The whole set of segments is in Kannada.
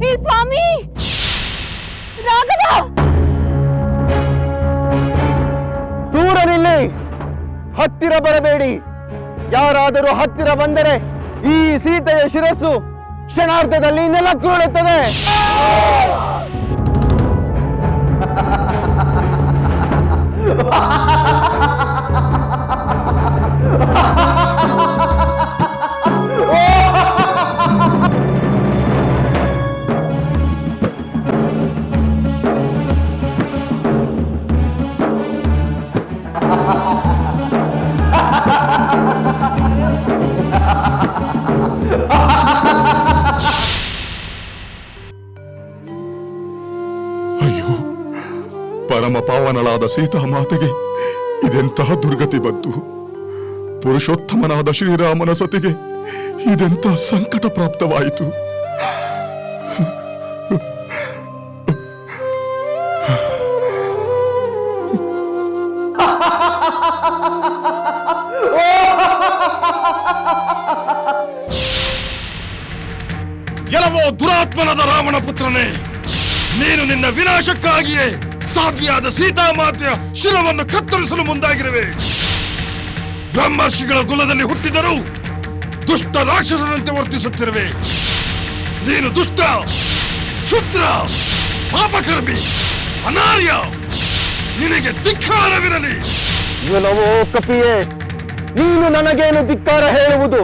ಕಾಪಾಡಿ ಸ್ವಾಮಿ. ರಾಘವ, ದೂರ ನಿಲ್ಲಿ, ಹತ್ತಿರ ಬರಬೇಡಿ. ಯಾರಾದರೂ ಹತ್ತಿರ ಬಂದರೆ ಈ ಸೀತೆಯ ಶಿರಸ್ಸು ಕ್ಷಣಾರ್ಧದಲ್ಲಿ ನೆಲಕ್ಕುರುಳುತ್ತದೆ. ಅಯ್ಯೋ, ಪರಮ ಪಾವನಳಾದ ಸೀತಾಮಾತೆಗೆ ಇದೆಂತಹ ದುರ್ಗತಿ ಬಂತು. ಪುರುಷೋತ್ತಮನಾದ ಶ್ರೀರಾಮನ ಸತಿಗೆ ಇದೆಂತಹ ಸಂಕಟ ಪ್ರಾಪ್ತವಾಯಿತು. ಎಲ್ಲವೋ ದುರಾತ್ಮನಾದ ರಾವಣ ಪುತ್ರನೇ, ನೀನು ನಿನ್ನ ವಿನಾಶಕ್ಕಾಗಿಯೇ ಸಾಧ್ವಿಯಾದ ಸೀತಾಮಾತೆಯ ಶಿರವನ್ನು ಕತ್ತರಿಸಲು ಮುಂದಾಗಿರುವೆ. ಬ್ರಹ್ಮರ್ಷಿಗಳ ಕುಲದಲ್ಲಿ ಹುಟ್ಟಿದರೂ ದುಷ್ಟ ರಾಕ್ಷಸರಂತೆ ವರ್ತಿಸುತ್ತಿರುವೆ. ನೀನು ದುಷ್ಟ, ಕ್ಷುದ್ರ, ಪಾಪಕರ್ಮಿ, ಅನಾರ್ಯ. ನಿನಗೆ ಧಿಕ್ಕಾರವಿರಲಿ. ಇಲ್ಲವೋ ಕಪಿಯೇ, ನೀನು ನನಗೇನು ಧಿಕ್ಕಾರ ಹೇಳುವುದು?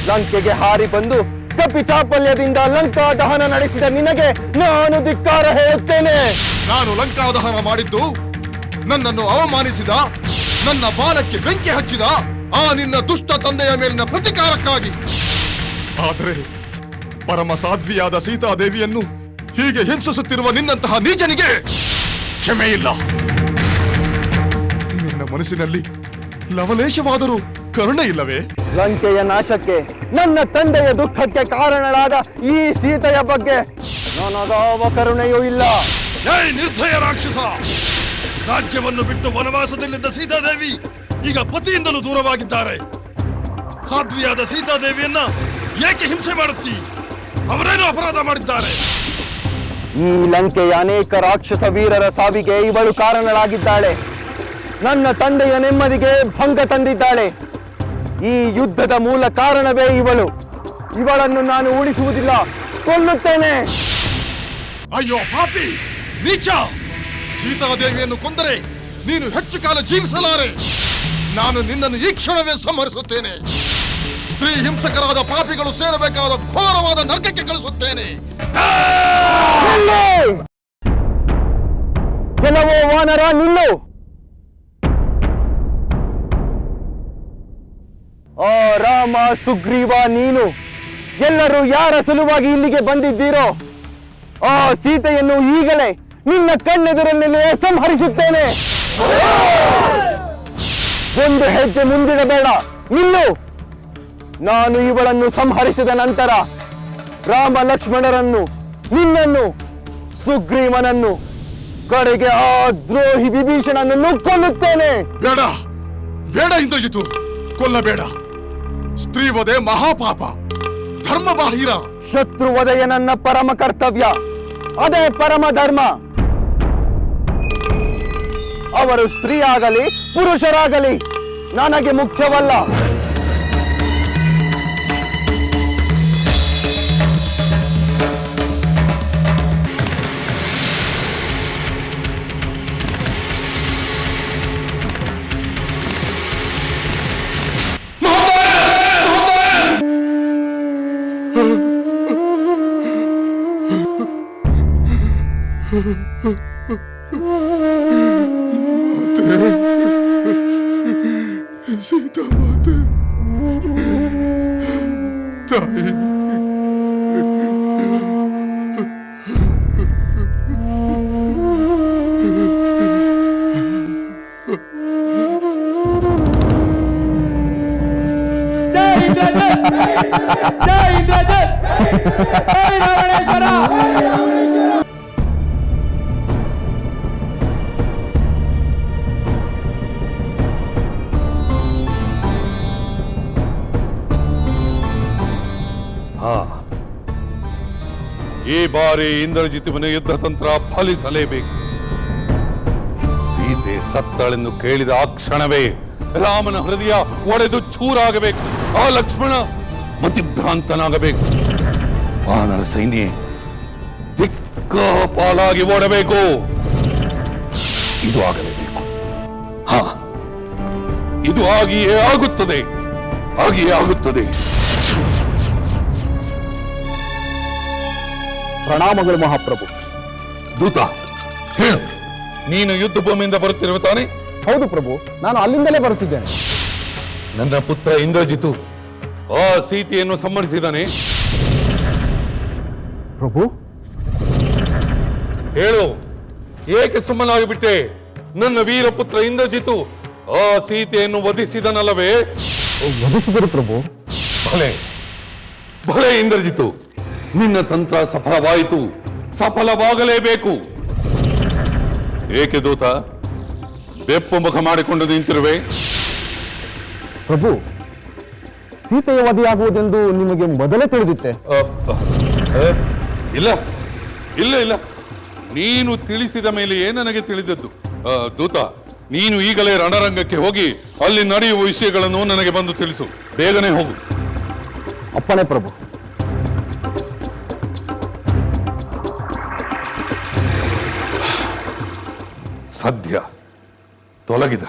ಲಂಕೆಗೆ ಹಾರಿ ಬಂದು ಕಪಿ ಚಾಪಲ್ಯದಿಂದ ಲಂಕಾ ದಹನ ನಡೆಸಿದ ನಿನಗೆ ನಾನು ಧಿಕ್ಕಾರ ಹೇಳುತ್ತೇನೆ. ನಾನು ಲಂಕಾ ದಹನ ಮಾಡಿದ್ದು ನನ್ನನ್ನು ಅವಮಾನಿಸಿದ, ನನ್ನ ಬಾಲಕ್ಕೆ ಬೆಂಕಿ ಹಚ್ಚಿದ ಆ ನಿನ್ನ ದುಷ್ಟ ತಂದೆಯ ಮೇಲಿನ ಪ್ರತಿಕಾರಕ್ಕಾಗಿ. ಆದರೆ ಪರಮ ಸಾಧ್ವಿಯಾದ ಸೀತಾದೇವಿಯನ್ನು ಹೀಗೆ ಹಿಂಸಿಸುತ್ತಿರುವ ನಿನ್ನಂತಹ ನೀಚನಿಗೆ ಕ್ಷಮೆ ಇಲ್ಲ. ನಿನ್ನ ಮನಸ್ಸಿನಲ್ಲಿ ಲವಲೇಶವಾದರೂ ಕರುಣೆ ಇಲ್ಲವೇ? ಲಂಕೆಯ ನಾಶಕ್ಕೆ, ನನ್ನ ತಂದೆಯ ದುಃಖಕ್ಕೆ ಕಾರಣಳಾದ ಈ ಸೀತೆಯ ಬಗ್ಗೆ ನನಗಾವ ಕರುಣೆಯೂ ಇಲ್ಲ. ಏಯ್ ನಿರ್ದಯ ರಾಕ್ಷಸ! ರಾಜ್ಯವನ್ನು ಬಿಟ್ಟು ವನವಾಸದಲ್ಲಿದ್ದ ಸೀತಾದೇವಿ ಈಗ ಪತಿಯಿಂದಲೂ ದೂರವಾಗಿದ್ದಾರೆ. ಸಾಧ್ವಿಯಾದ ಸೀತಾದೇವಿಯನ್ನ ಏಕೆ ಹಿಂಸೆ ಮಾಡುತ್ತೀ? ಅವರೇನು ಅಪರಾಧ ಮಾಡಿದ್ದಾರೆ? ಈ ಲಂಕೆಯ ಅನೇಕ ರಾಕ್ಷಸ ವೀರರ ಸಾವಿಗೆ ಇವಳು ಕಾರಣಳಾಗಿದ್ದಾಳೆ. ನನ್ನ ತಂದೆಯ ನೆಮ್ಮದಿಗೆ ಭಂಗ ತಂದಿದ್ದಾಳೆ. ಈ ಯುದ್ಧದ ಮೂಲ ಕಾರಣವೇ ಇವಳು. ಇವಳನ್ನು ನಾನು ಉಳಿಸುವುದಿಲ್ಲ, ಕೊಲ್ಲುತ್ತೇನೆ. ಅಯ್ಯೋ ಪಾಪಿ, ನೀಚ! ಸೀತಾದೇವಿಯನ್ನು ಕೊಂದರೆ ನೀನು ಹೆಚ್ಚು ಕಾಲ ಜೀವಿಸಲಾರೆ. ನಾನು ನಿನ್ನನ್ನು ಈ ಕ್ಷಣವೇ ಸಂಹರಿಸುತ್ತೇನೆ. ಸ್ತ್ರೀ ಹಿಂಸಕರಾದ ಪಾಪಿಗಳು ಸೇರಬೇಕಾದ ಘೋರವಾದ ನರಕಕ್ಕೆ ಕಳಿಸುತ್ತೇನೆ. ಕೆಲವೋ ವಾನರ, ನಿಲ್ಲು. ಆ ರಾಮ, ಸುಗ್ರೀವ, ನೀನು ಎಲ್ಲರೂ ಯಾರ ಸಲುವಾಗಿ ಇಲ್ಲಿಗೆ ಬಂದಿದ್ದೀರೋ ಆ ಸೀತೆಯನ್ನು ಈಗಲೇ ನಿನ್ನ ಕಣ್ಣೆದುರಲ್ಲೇ ಸಂಹರಿಸುತ್ತೇನೆ. ಒಂದು ಹೆಜ್ಜೆ ಮುಂದಿಡಬೇಡ, ನಿಲ್ಲು. ನಾನು ಇವಳನ್ನು ಸಂಹರಿಸಿದ ನಂತರ ರಾಮ ಲಕ್ಷ್ಮಣರನ್ನು, ನಿನ್ನನ್ನು, ಸುಗ್ರೀವನನ್ನು, ಕಡೆಗೆ ಆ ದ್ರೋಹಿ ವಿಭೀಷಣನನ್ನು ಕೊಲ್ಲುತ್ತೇನೆ. ಬೇಡ, ಬೇಡ ಇಂದ್ರಜಿತು, ಕೊಲ್ಲಬೇಡ. ಸ್ತ್ರೀವಧೆ ಮಹಾಪಾಪ, ಧರ್ಮಬಾಹಿರ. ಶತ್ರುವಧೆಯ ನನ್ನ ಪರಮ ಕರ್ತವ್ಯ, ಅದೇ ಪರಮ ಧರ್ಮ. ಅವರು ಸ್ತ್ರೀ ಆಗಲಿ ಪುರುಷರಾಗಲಿ ನನಗೆ ಮುಖ್ಯವಲ್ಲ. ಸೀತಾಮಾತೆ, ತಾಯಿ, ಜೈ ಇಂದ್ರಜಿತ್! ಜೈ ಇಂದ್ರಜಿತ್! ಜೈ ರಾವಣೇಶ್ವರ! ಈ ಬಾರಿ ಇಂದ್ರಜಿತುವಿನ ಯುದ್ಧ ತಂತ್ರ ಫಲಿಸಲೇಬೇಕು. ಸೀತೆ ಸತ್ತಳೆಂದು ಕೇಳಿದ ಆ ಕ್ಷಣವೇ ರಾಮನ ಹೃದಯ ಒಡೆದು ಚೂರಾಗಬೇಕು. ಆ ಲಕ್ಷ್ಮಣ ಮತಿಭ್ರಾಂತನಾಗಬೇಕು. ವಾನರ ಸೈನ್ಯ ದಿಕ್ಕಾಪಾಲಾಗಿ ಓಡಬೇಕು. ಇದು ಆಗಲೇಬೇಕು. ಹಾ, ಇದು ಆಗಿಯೇ ಆಗುತ್ತದೆ. ಆಗಿಯೇ ಆಗುತ್ತದೆ. ಪ್ರಣಾಮಗಳು ಮಹಾಪ್ರಭು. ದೂತ, ಹೇಳು, ನೀನು ಯುದ್ಧ ಭೂಮಿಯಿಂದ ಬರುತ್ತಿರುವ ತಾನೆ? ಹೌದು ಪ್ರಭು, ನಾನು ಅಲ್ಲಿಂದಲೇ ಬರುತ್ತಿದ್ದೇನೆ. ನನ್ನ ಪುತ್ರ ಇಂದ್ರಜಿತು ಆ ಸೀತೆಯನ್ನು ಸಮ್ಮತಿಸಿದಾನೆ? ಪ್ರಭು, ಹೇಳು, ಏಕೆ ಸುಮ್ಮನಾಗಿಬಿಟ್ಟೆ? ನನ್ನ ವೀರಪುತ್ರ ಇಂದ್ರಜಿತು ಆ ಸೀತೆಯನ್ನು ವಧಿಸಿದನಲ್ಲವೇ? ವಧಿಸಿದರು ಪ್ರಭು. ಭಲೆ ಭಲೆ ಇಂದ್ರಜಿತು, ನಿನ್ನ ತಂತ್ರ ಸಫಲವಾಯಿತು. ಸಫಲವಾಗಲೇಬೇಕು. ಏಕೆ ದೂತ ಬೆಪ್ಪು ಮುಖ ಮಾಡಿಕೊಂಡು ನಿಂತಿರುವೆ? ಪ್ರಭು, ಸೀತೆಯ ವಧೆಯಾಗುವುದೆಂದು ನಿಮಗೆ ಮೊದಲೇ ತಿಳಿದಿತ್ತೆ? ಇಲ್ಲ ಇಲ್ಲ ಇಲ್ಲ, ನೀನು ತಿಳಿಸಿದ ಮೇಲೆಯೇ ನನಗೆ ತಿಳಿದದ್ದು. ದೂತ, ನೀನು ಈಗಲೇ ರಣರಂಗಕ್ಕೆ ಹೋಗಿ ಅಲ್ಲಿ ನಡೆಯುವ ವಿಷಯಗಳನ್ನು ನನಗೆ ಬಂದು ತಿಳಿಸು. ಬೇಗನೆ ಹೋಗು. ಅಪ್ಪಣೆ ಪ್ರಭು. ಸದ್ಯ ತೊಲಗಿದ.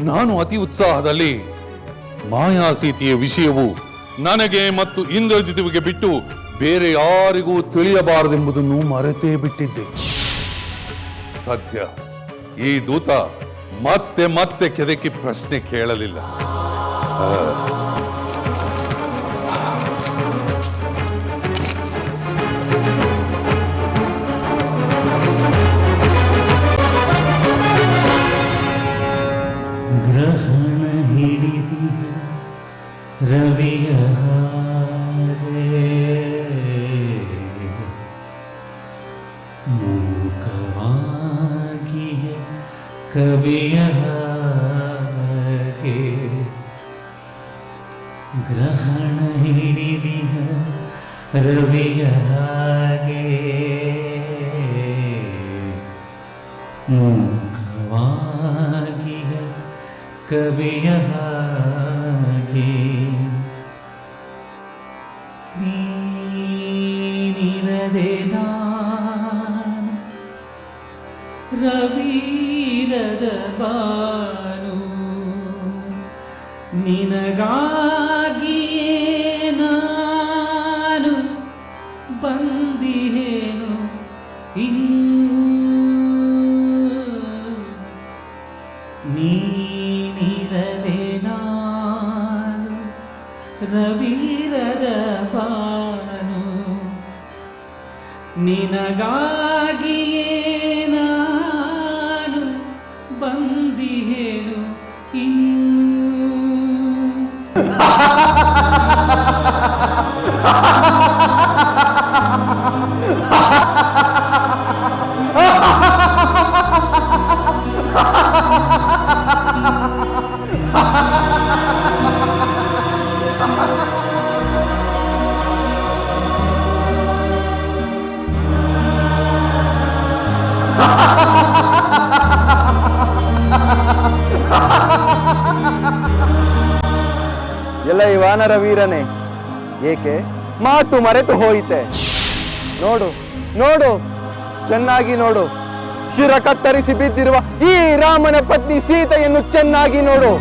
ನಾನು ಅತಿ ಉತ್ಸಾಹದಲ್ಲಿ ಮಾಯಾ ಸೀತೆಯ ವಿಷಯವು ನನಗೆ ಮತ್ತು ಇಂದ್ರಜಿತುವಿಗೆ ಬಿಟ್ಟು ಬೇರೆ ಯಾರಿಗೂ ತಿಳಿಯಬಾರದೆಂಬುದನ್ನು ಮರೆತೇ ಬಿಟ್ಟಿದ್ದೆ. ಸದ್ಯ ಈ ದೂತ ಮತ್ತೆ ಮತ್ತೆ ಕೆದಕಿ ಪ್ರಶ್ನೆ ಕೇಳಲಿಲ್ಲ. ಗ್ರಹಣ ಹಿಡಿದಿದ ರವಿಯ ಹಾಗೆ ಮೂಕವಾಗಿಯ ಕವಿಯ ಹಾಗೆ ಗ್ರಹಣ ಹಿಡಿದಿದ ರವಿಯ ಹಾಗೆ ಮೂಕವಾಗಿಯ ಕವಿಯ ಹಾಗೆ ನೀನಿರದೆ ನಾನು ರವೀರದ ಬಾನು ನಿನಗಾಗಿಯೇ ನಾನು ಬಂದಿಹೇನು ನೀನಿರದೆ ನಾನು ರವೀರದ ಬಾನು ನಿನಗಾಗಿಯೇ ನಾನು ಬಂದಿಹೇನು ಎಲ್ಲ ಈ ವಾನರ ವೀರನೇ, ಏಕೆ ಮಾತು ಮರೆತು ಹೋಯಿತೆ? ನೋಡು ನೋಡು, ಚೆನ್ನಾಗಿ ನೋಡು. ಶಿರ ಕತ್ತರಿಸಿ ಬಿದ್ದಿರುವ ಈ ರಾಮನ ಪತ್ನಿ ಸೀತೆಯನ್ನು ಚೆನ್ನಾಗಿ ನೋಡು.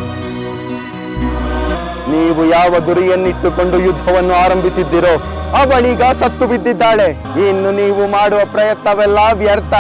ನೀವು ಯಾವ ಗುರಿಯನ್ನಿಟ್ಟುಕೊಂಡು ಯುದ್ಧವನ್ನು ಆರಂಭಿಸಿದ್ದೀರೋ ಅವಳೀಗ ಸತ್ತು ಬಿದ್ದಿದ್ದಾಳೆ. ಇನ್ನು ನೀವು ಮಾಡುವ ಪ್ರಯತ್ನವೆಲ್ಲ ವ್ಯರ್ಥ.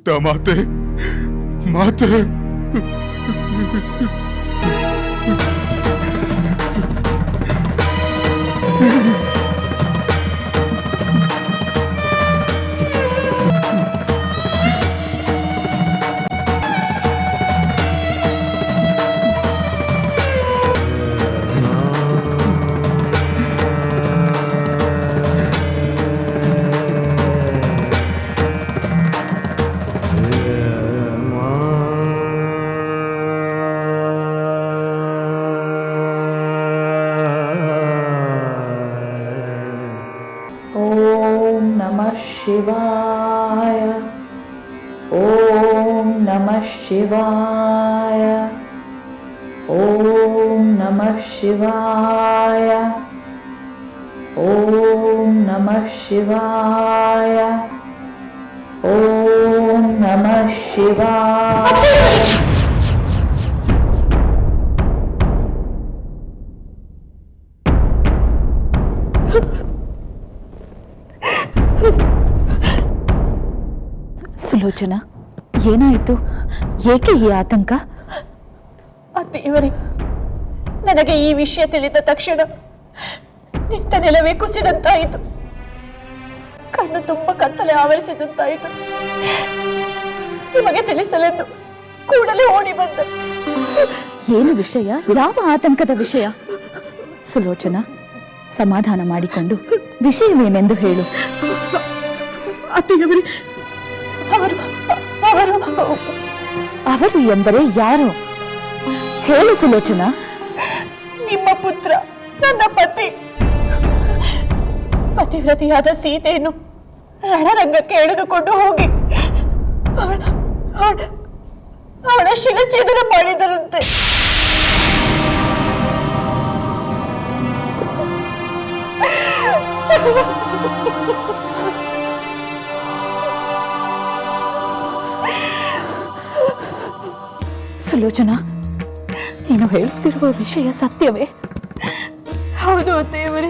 ಸೀತಾ ಮಾತೆ ಮಾತೆ शिवाय ओम नमः शिवाय ओम नमः शिवाय ओम नमः शिवाय ओम नमः शिवाय ಸುಲೋಚನಾ, ಏನಾಯಿತು? ಏಕೆ ಈ ಆತಂಕ? ದೇವರೇ, ನನಗೆ ಈ ವಿಷಯ ತಿಳಿದ ತಕ್ಷಣ ನಿಂತ ನೆಲವೇ ಕುಸಿದಂತಾಯಿತು. ಕಣ್ಣು ತುಂಬ ಕತ್ತಲೆ ಆವರಿಸಿದಂತಾಯಿತು. ನಿಮಗೆ ತಿಳಿಸಲೆಂದು ಕೂಡಲೇ ಓಡಿ ಬಂದ. ಏನು ವಿಷಯ? ಯಾವ ಆತಂಕದ ವಿಷಯ? ಸುಲೋಚನಾ, ಸಮಾಧಾನ ಮಾಡಿಕೊಂಡು ವಿಷಯವೇನೆಂದು ಹೇಳು. ಅತ್ತೆಯವರೇ, ಅವರು ಎಂದರೆ ಯಾರು? ಹೇಳು ಸುಲೋಚನಾ. ನಿಮ್ಮ ಪುತ್ರ, ನನ್ನ ಪತಿ, ಪತಿವ್ರತಿಯಾದ ಸೀತೆಯನ್ನು ರಣರಂಗಕ್ಕೆ ಎಳೆದುಕೊಂಡು ಹೋಗಿ ಅವಳ ಶಿರಚ್ಛೇದನ ಮಾಡಿದರಂತೆ. ಸುಲೋಚನಾ, ನೀನು ಹೇಳುತ್ತಿರುವ ವಿಷಯ ಸತ್ಯವೇ? ಹೌದು ಅತ್ತೆಯವರೇ,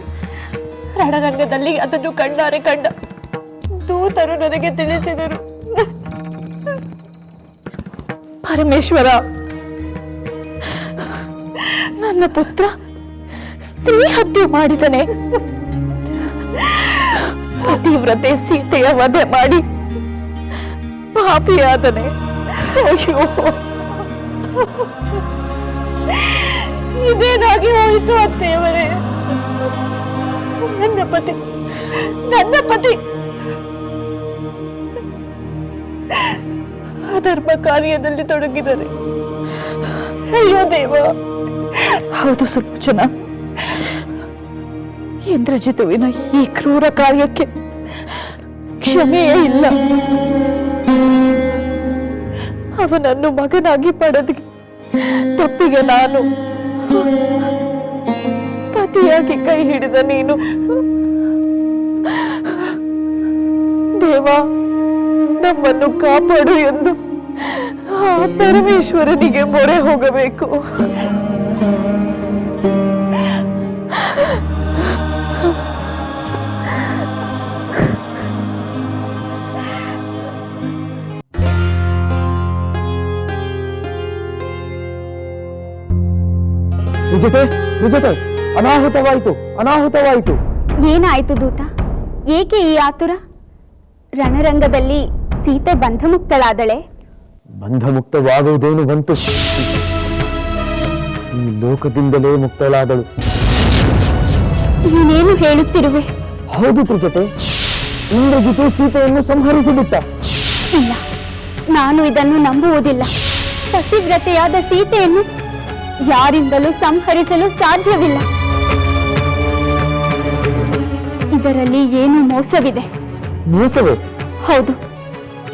ರಣರಂಗದಲ್ಲಿ ಅದನ್ನು ಕಣ್ಣಾರೆ ಕಂಡ ದೂತರು ನನಗೆ ತಿಳಿಸಿದರು. ಪರಮೇಶ್ವರ, ನನ್ನ ಪುತ್ರ ಸ್ತ್ರೀ ಹತ್ಯೆ ಮಾಡಿದನೆ. ಪತಿವ್ರತೆ ಸೀತೆಯ ವಧೆ ಮಾಡಿ ಪಾಪಿಯಾದನೆ. ಅಯ್ಯೋ, ಇದೇನಾಗಿ ಹೋಯಿತು ಅತ್ತೆಯವರೇ? ನನ್ನ ಪತಿ ಅಧರ್ಮ ಕಾರ್ಯದಲ್ಲಿ ತೊಡಗಿದರೆ. ಅಯ್ಯೋ ದೇವ. ಹೌದು ಸುಲೋಚನಾ, ಇಂದ್ರಜಿತುವಿನ ಈ ಕ್ರೂರ ಕಾರ್ಯಕ್ಕೆ ಕ್ಷಮೆಯೇ ಇಲ್ಲ. ಅವನನ್ನು ಮಗನಾಗಿ ಪಡೆದ ತಪ್ಪಿಗೆ ನಾನು, ಪತಿಯಾಗಿ ಕೈ ಹಿಡಿದ ನೀನು. ದೇವ, ನಮ್ಮನ್ನು ಕಾಪಾಡು ಎಂದು ಆ ಪರಮೇಶ್ವರನಿಗೆ ಮೊರೆ ಹೋಗಬೇಕು. ವಿಜತೆ, ಅನಾಹುತವಾಯಿತು. ಏನಾಯ್ತು ದೂತ? ಏಕೆ ಈ ಆತುರ? ರಣರಂಗದಲ್ಲಿ ಸೀತೆ ಬಂಧಮುಕ್ತಳಾದಳೆ. ಬಂಧಮುಕ್ತವಾಗುವುದೇನು ಬಂತು? ಈ ಲೋಕದಿಂದಲೇ ಮುಕ್ತಳಾದಳು. ನೀನೇನು ಹೇಳುತ್ತಿರುವೆ? ಹೌದು ತ್ರಿಜತೆ, ಇಂದ್ರಜಿತು ಸೀತೆಯನ್ನು ಸಂಹರಿಸಿಬಿಟ್ಟ. ಇಲ್ಲ, ನಾನು ಇದನ್ನು ನಂಬುವುದಿಲ್ಲ. ಪತಿವ್ರತೆಯಾದ ಸೀತೆಯನ್ನು ಯಾರಿಂದಲೂ ಸಂಹರಿಸಲು ಸಾಧ್ಯವಿಲ್ಲ. ಇದರಲ್ಲಿ ಏನು ಮೋಸವಿದೆ. ಮೋಸವೇ? ಹೌದು,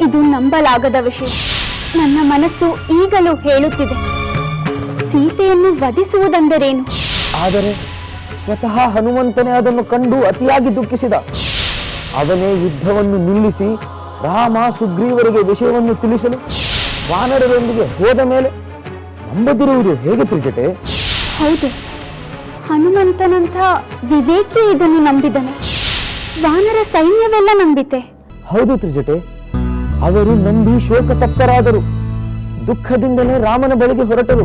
ಇದು ನಂಬಲಾಗದ ವಿಷಯ. ನನ್ನ ಮನಸ್ಸು ಈಗಲೂ ಹೇಳುತ್ತಿದೆ, ಸೀತೆಯನ್ನು ವಧಿಸುವುದೆಂದರೇನು? ಆದರೆ ಸ್ವತಃ ಹನುಮಂತನೇ ಅದನ್ನು ಕಂಡು ಅತಿಯಾಗಿ ದುಃಖಿಸಿದ. ಅವನೇ ಯುದ್ಧವನ್ನು ನಿಲ್ಲಿಸಿ ರಾಮ ಸುಗ್ರೀವರಿಗೆ ವಿಷಯವನ್ನು ತಿಳಿಸಲು ವಾನರರೊಂದಿಗೆ ಹೋದ ಮೇಲೆ ನಂಬದಿರುವುದು ಹೇಗೆ ತ್ರಿಜಟೆ? ಹೌದು, ಹನುಮಂತನಂಥ ವಿವೇಕಿ ಇದನ್ನು ನಂಬಿದನು. ವಾನರ ಸೈನ್ಯವೆಲ್ಲ ನಂಬಿತೆ. ಹೌದು ತ್ರಿಜಟೆ, ಅವರು ನಂಬಿ ಶೋಕತಪ್ತರಾದರು. ದುಃಖದಿಂದಲೇ ರಾಮನ ಬಳಿಗೆ ಹೊರಟರು.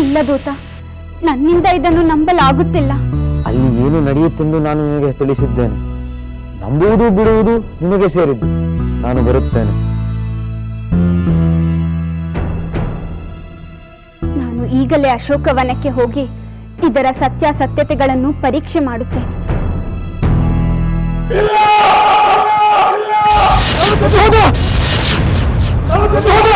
ಇಲ್ಲ ದೂತ, ನನ್ನಿಂದ ಇದನ್ನು ನಂಬಲಾಗುತ್ತಿಲ್ಲ. ಅಲ್ಲಿ ಏನು ನಡೆಯುತ್ತೆಂದು ನಾನು ನಿನಗೆ ತಿಳಿಸಿದ್ದೇನೆ. ನಂಬುವುದು ಬಿಡುವುದು ನಿನಗೆ ಸೇರಿದ್ದು. ನಾನು ಬರುತ್ತೇನೆ. ನಾನು ಈಗಲೇ ಅಶೋಕವನಕ್ಕೆ ಹೋಗಿ ಇದರ ಸತ್ಯಾಸತ್ಯತೆಗಳನ್ನು ಪರೀಕ್ಷೆ ಮಾಡುತ್ತೇನೆ. ಸಹೋದರ ಸಹೋದರ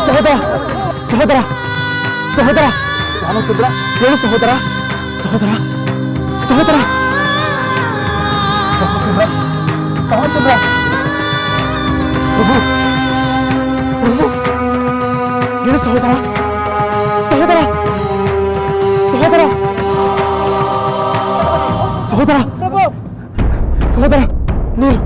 ಸಹೋದರ ಸಹೋದರ ಸಹೋದರ ರಾಮಚಂದ್ರ, ಹೇಳು ಸಹೋದರ. ಸಹೋದರ ಸಹೋದರ ರಾಮಚಂದ್ರ, ಪ್ರಭು ಪ್ರಭು, ಹೇಳು ಸಹೋದರ. ಸಹೋದರ ಸಹೋದರ ಸಹೋದರ ಸಹೋದರ, ನೀರು.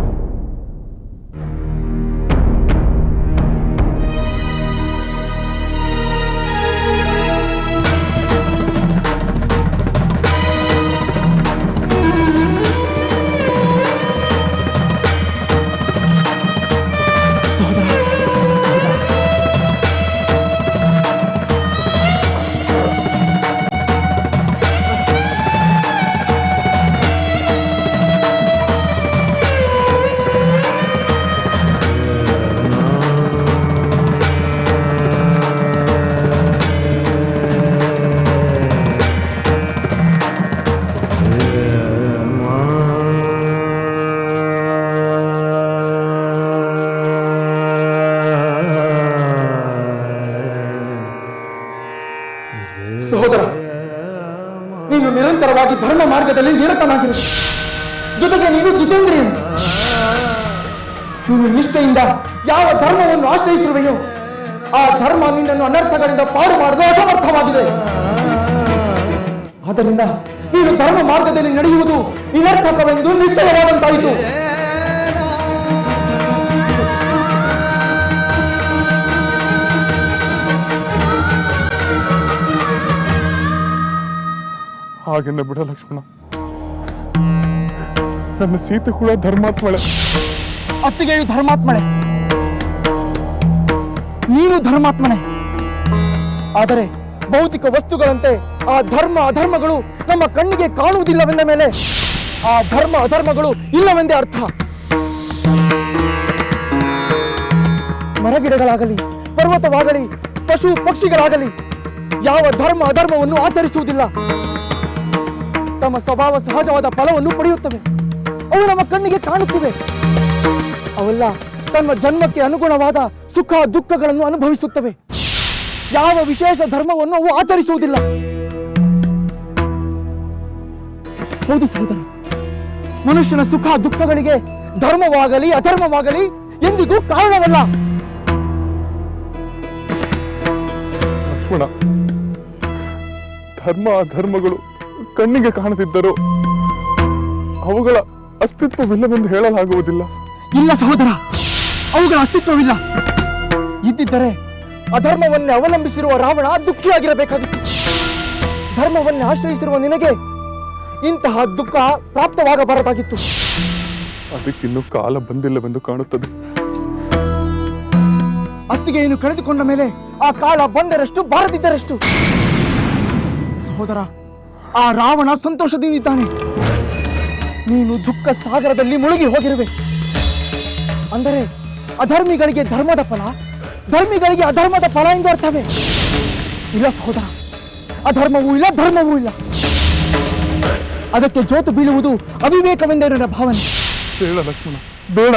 ಸಹೋದರ, ನೀನು ನಿರಂತರವಾಗಿ ಧರ್ಮ ಮಾರ್ಗದಲ್ಲಿ ನಿರತನಾಗಿರು. ಜೊತೆಗೆ ನೀನು ಜಿತೇಂದ್ರಿಯನು. ನೀನು ನಿಷ್ಠೆಯಿಂದ ಯಾವ ಧರ್ಮವನ್ನು ಆಶ್ರಯಿಸಿರುವೆಯೋ ಆ ಧರ್ಮ ನಿನ್ನನ್ನು ಅನರ್ಥಗಳಿಂದ ಪಾರು ಮಾಡಲು ಅಸಮರ್ಥವಾಗಿದೆ. ಆದ್ದರಿಂದ ನೀನು ಧರ್ಮ ಮಾರ್ಗದಲ್ಲಿ ನಡೆಯುವುದು ನಿರರ್ಥಕವೆಂದು ನಿಶ್ಚಯವಾದಂತಾಯಿತು. ಹಾಗೆನ್ನ ಬಿಡ ಲಕ್ಷ್ಮಣ. ನನ್ನ ಸೀತೆ ಕೂಡ ಧರ್ಮಾತ್ಮಳೆ. ಅತ್ತಿಗೆಯು ಧರ್ಮಾತ್ಮಳೆ, ನೀನು ಧರ್ಮಾತ್ಮನೆ. ಆದರೆ ಭೌತಿಕ ವಸ್ತುಗಳಂತೆ ಆ ಧರ್ಮ ಅಧರ್ಮಗಳು ನಮ್ಮ ಕಣ್ಣಿಗೆ ಕಾಣುವುದಿಲ್ಲವೆಂದ ಮೇಲೆ ಆ ಧರ್ಮ ಅಧರ್ಮಗಳು ಇಲ್ಲವೆಂದೇ ಅರ್ಥ. ಮರಗಿಡಗಳಾಗಲಿ, ಪರ್ವತವಾಗಲಿ, ಪಶು ಪಕ್ಷಿಗಳಾಗಲಿ ಯಾವ ಧರ್ಮ ಅಧರ್ಮವನ್ನು ಆಚರಿಸುವುದಿಲ್ಲ. ತಮ್ಮ ಸ್ವಭಾವ ಸಹಜವಾದ ಫಲವನ್ನು ಪಡೆಯುತ್ತವೆ. ಅವು ನಮ್ಮ ಕಣ್ಣಿಗೆ ಕಾಣುತ್ತಿವೆ. ಅವೆಲ್ಲ ತಮ್ಮ ಜನ್ಮಕ್ಕೆ ಅನುಗುಣವಾದ ಸುಖ ದುಃಖಗಳನ್ನು ಅನುಭವಿಸುತ್ತವೆ. ಯಾವ ವಿಶೇಷ ಧರ್ಮವನ್ನು ಅವು ಆಚರಿಸುವುದಿಲ್ಲ. ಹೌದು ಸಹೋದರ, ಮನುಷ್ಯನ ಸುಖ ದುಃಖಗಳಿಗೆ ಧರ್ಮವಾಗಲಿ ಅಧರ್ಮವಾಗಲಿ ಎಂದಿಗೂ ಕಾರಣವಲ್ಲ. ಲಕ್ಷ್ಮಣ, ಧರ್ಮ ಅಧರ್ಮಗಳು ಕಣ್ಣಿಗೆ ಕಾಣದಿದ್ದರೂ ಅವುಗಳ ಅಸ್ತಿತ್ವವಿಲ್ಲವೆಂದು ಹೇಳಲಾಗುವುದಿಲ್ಲ. ಇಲ್ಲ ಸಹೋದರ, ಅವುಗಳ ಅಸ್ತಿತ್ವವಿಲ್ಲ. ಇದ್ದಿದ್ದರೆ ಅಧರ್ಮವನ್ನೇ ಅವಲಂಬಿಸಿರುವ ರಾವಣ ದುಃಖಿಯಾಗಿರಬೇಕಾಗಿತ್ತು. ಧರ್ಮವನ್ನೇ ಆಶ್ರಯಿಸಿರುವ ನಿನಗೆ ಇಂತಹ ದುಃಖ ಪ್ರಾಪ್ತವಾಗಬಾರದಾಗಿತ್ತು. ಅದಕ್ಕಿನ್ನೂ ಕಾಲ ಬಂದಿಲ್ಲವೆಂದು ಕಾಣುತ್ತದೆ. ಅತ್ತಿಗೆಯನ್ನು ಕಳೆದುಕೊಂಡ ಮೇಲೆ ಆ ಕಾಲ ಬಂದರಷ್ಟು ಬಾರದಿದ್ದರಷ್ಟು. ಸಹೋದರ, ಆ ರಾವಣ ಸಂತೋಷದಿಂದಿದ್ದಾನೆ. ನೀನು ದುಃಖ ಸಾಗರದಲ್ಲಿ ಮುಳುಗಿ ಹೋಗಿರುವೆ. ಅಂದರೆ ಅಧರ್ಮಿಗಳಿಗೆ ಧರ್ಮದ ಫಲ, ಧರ್ಮಿಗಳಿಗೆ ಅಧರ್ಮದ ಫಲ ಎಂದು ಅರ್ಥವೇ? ಇಲ್ಲ ಸಹೋದರ, ಅಧರ್ಮವೂ ಇಲ್ಲ, ಧರ್ಮವೂ ಇಲ್ಲ. ಅದಕ್ಕೆ ಜೋತು ಬೀಳುವುದು ಅವಿವೇಕವೆಂದೇ ನನ್ನ ಭಾವನೆ. ಬೇಡ ಲಕ್ಷ್ಮಣ, ಬೇಡ.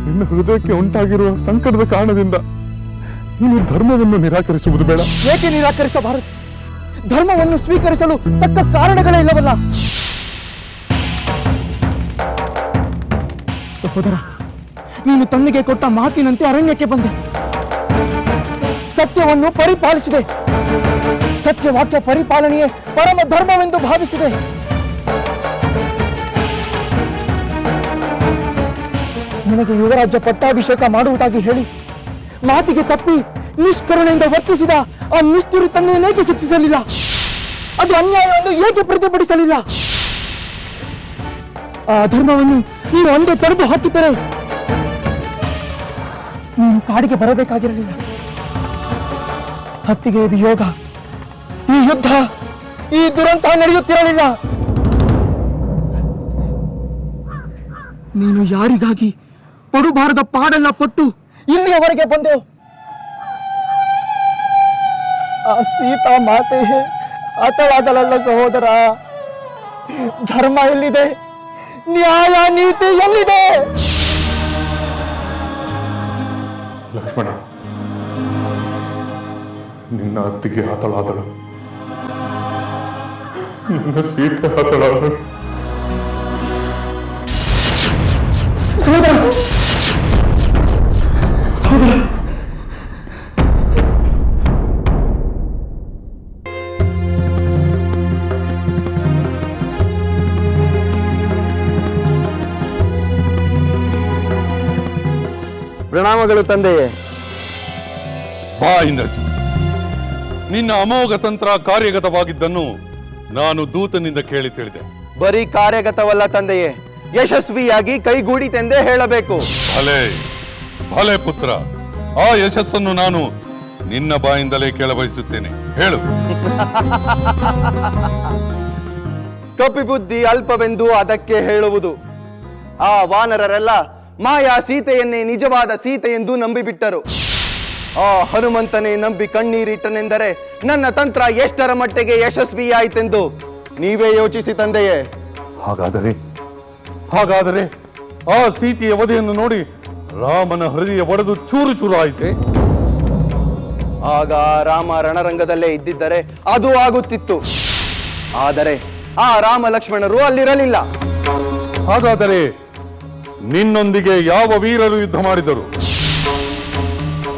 ನಿನ್ನ ಹೃದಯಕ್ಕೆ ಉಂಟಾಗಿರುವ ಸಂಕಟದ ಕಾರಣದಿಂದ ನೀನು ಧರ್ಮವನ್ನು ನಿರಾಕರಿಸುವುದು ಬೇಡ. ಏಕೆ ನಿರಾಕರಿಸಬಾರದು? ಧರ್ಮವನ್ನು ಸ್ವೀಕರಿಸಲು ತಕ್ಕ ಕಾರಣಗಳೇ ಇಲ್ಲವಲ್ಲ. ಸಹೋದರ, ನೀನು ತಂದೆಗೆ ಕೊಟ್ಟ ಮಾತಿನಂತೆ ಅರಣ್ಯಕ್ಕೆ ಬಂದೆ. ಸತ್ಯವನ್ನು ಪರಿಪಾಲಿಸಿದೆ. ಸತ್ಯವಾಕ್ಯ ಪರಿಪಾಲನೆಯೇ ಪರಮ ಧರ್ಮವೆಂದು ಭಾವಿಸಿದೆ. ನಿನಗೆ ಯುವರಾಜ್ಯ ಪಟ್ಟಾಭಿಷೇಕ ಮಾಡುವುದಾಗಿ ಹೇಳಿ ಮಾತಿಗೆ ತಪ್ಪಿ ನಿಷ್ಕರುಣೆಯಿಂದ ವರ್ತಿಸಿದ ಆ ನಿಷ್ಠುರಿ ತಂದೆಯನ್ನೇಕೆ ಶಿಕ್ಷಿಸಲಿಲ್ಲ? ಅದು ಅನ್ಯಾಯವನ್ನು ಏಕೆ ಪ್ರತಿಭಟಿಸಲಿಲ್ಲ? ಆ ಧರ್ಮವನ್ನು ನೀನು ಒಂದೇ ತೊಡೆದು ಹಾಕಿದ್ದರೆ ನೀನು ಕಾಡಿಗೆ ಬರಬೇಕಾಗಿರಲಿಲ್ಲ. ಹತ್ತಿಗೆ ಇದು ಯೋಗ, ಈ ಯುದ್ಧ, ಈ ದುರಂತ ನಡೆಯುತ್ತಿರಲಿಲ್ಲ. ನೀನು ಯಾರಿಗಾಗಿ ಪಡುಬಾರದ ಪಾಡೆಲ್ಲ ಪಟ್ಟು ಇಲ್ಲಿಯವರೆಗೆ ಬಂದೆ? ಆ ಸೀತಾ ಮಾತೆ ಹತಳಾದಳಲ್ಲ ಸಹೋದರ. ಧರ್ಮ ಎಲ್ಲಿದೆ? ನ್ಯಾಯ ನೀತಿ ಎಲ್ಲಿದೆ? ಲಕ್ಷ್ಮಣ, ನಿನ್ನ ಅತ್ತಿಗೆ ಹತಳಾದಳು, ನಿನ್ನ ಸೀತೆ ಹತಳಾದಳು. ಸಹೋದರ, ಸಹೋದರ, ಪ್ರಣಾಮಗಳು ತಂದೆಯೇ. ಬಾ ಇಂದ್ರಜಿತ್, ನಿನ್ನ ಅಮೋಘ ತಂತ್ರ ಕಾರ್ಯಗತವಾಗಿದ್ದನ್ನು ನಾನು ದೂತನಿಂದ ಕೇಳಿ ತಿಳಿದೆ. ಬರೀ ಕಾರ್ಯಗತವಲ್ಲ ತಂದೆಯೇ, ಯಶಸ್ವಿಯಾಗಿ ಕೈಗೂಡಿತೆಂದೇ ಹೇಳಬೇಕು. ಭಲೆ ಭಲೆ ಪುತ್ರ, ಆ ಯಶಸ್ಸನ್ನು ನಾನು ನಿನ್ನ ಬಾಯಿಂದಲೇ ಕೇಳಬಯಸುತ್ತೇನೆ. ಹೇಳು. ಕಪಿಬುದ್ಧಿ ಅಲ್ಪವೆಂದು ಅದಕ್ಕೆ ಹೇಳುವುದು. ಆ ವಾನರರೆಲ್ಲ ಮಾಯಾ ಸೀತೆಯನ್ನೇ ನಿಜವಾದ ಸೀತೆ ಎಂದು ನಂಬಿಬಿಟ್ಟರು. ಆ ಹನುಮಂತನೇ ನಂಬಿ ಕಣ್ಣೀರಿಟ್ಟನೆಂದರೆ ನನ್ನ ತಂತ್ರ ಎಷ್ಟರ ಮಟ್ಟಿಗೆ ಯಶಸ್ವಿಯಾಯಿತೆಂದು ನೀವೇ ಯೋಚಿಸಿ ತಂದೆಯೇ. ಹಾಗಾದರೆ ಆ ಸೀತೆಯ ವಧೆಯನ್ನು ನೋಡಿ ರಾಮನ ಹೃದಯ ಒಡೆದು ಚೂರು ಚೂರು ಆಯಿತೆ. ಆಗ ರಾಮ ರಣರಂಗದಲ್ಲೇ ಇದ್ದಿದ್ದರೆ ಅದು ಆಗುತ್ತಿತ್ತು. ಆದರೆ ಆ ರಾಮ ಲಕ್ಷ್ಮಣರು ಅಲ್ಲಿರಲಿಲ್ಲ. ಹಾಗಾದರೆ ನಿನ್ನೊಂದಿಗೆ ಯಾವ ವೀರರು ಯುದ್ಧ ಮಾಡಿದರು?